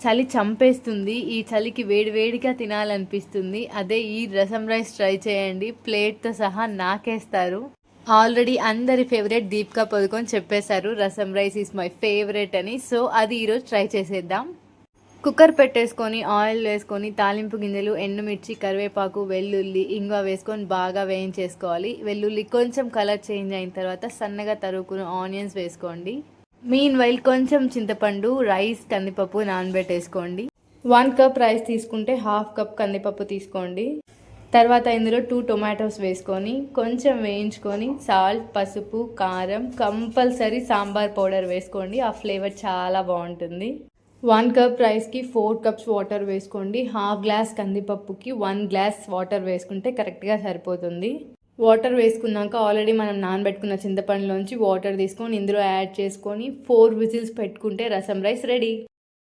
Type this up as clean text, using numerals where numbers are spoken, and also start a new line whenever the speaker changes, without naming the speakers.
చలి చంపేస్తుంది. ఈ చలికి వేడి వేడిగా తినాలనిపిస్తుంది. అదే ఈ రసం రైస్ ట్రై చేయండి, ప్లేట్తో సహా నాకేస్తారు. ఆల్రెడీ అందరి ఫేవరెట్ దీపికా పదుకొని చెప్పేశారు రసం రైస్ ఈజ్ మై ఫేవరెట్ అని. సో అది ఈరోజు ట్రై చేసేద్దాం. కుక్కర్ పెట్టేసుకొని ఆయిల్ వేసుకొని తాలింపు గింజలు, ఎండుమిర్చి, కరివేపాకు, వెల్లుల్లి, ఇంగువ వేసుకొని బాగా వేయించేసుకోవాలి. వెల్లుల్లి కొంచెం కలర్ చేంజ్ అయిన తర్వాత సన్నగా తరుగుకున్న ఆనియన్స్ వేసుకోండి. మీన్ వైల్ కొంచెం చింతపండు, రైస్, కందిపప్పు నానబెట్టేసుకోండి. 1 కప్ రైస్ తీసుకుంటే 1/2 కప్ కందిపప్పు తీసుకోండి. తర్వాత ఇందులో 2 టొమాటోస్ వేసుకొని కొంచెం వేయించుకొని సాల్ట్, పసుపు, కారం, కంపల్సరీ సాంబార్ పౌడర్ వేసుకోండి. ఆ ఫ్లేవర్ చాలా బాగుంటుంది. 1 కప్ రైస్కి 4 కప్స్ వాటర్ వేసుకోండి. 1/2 గ్లాస్ కందిపప్పుకి 1 గ్లాస్ వాటర్ వేసుకుంటే కరెక్ట్గా సరిపోతుంది. వాటర్ వేసుకున్నాక ఆల్రెడీ మనం నానబెట్టుకున్న చింతపండులోంచి వాటర్ తీసుకొని ఇందులో యాడ్ చేసుకొని 4 విజిల్స్ పెట్టుకుంటే రసం రైస్ రెడీ.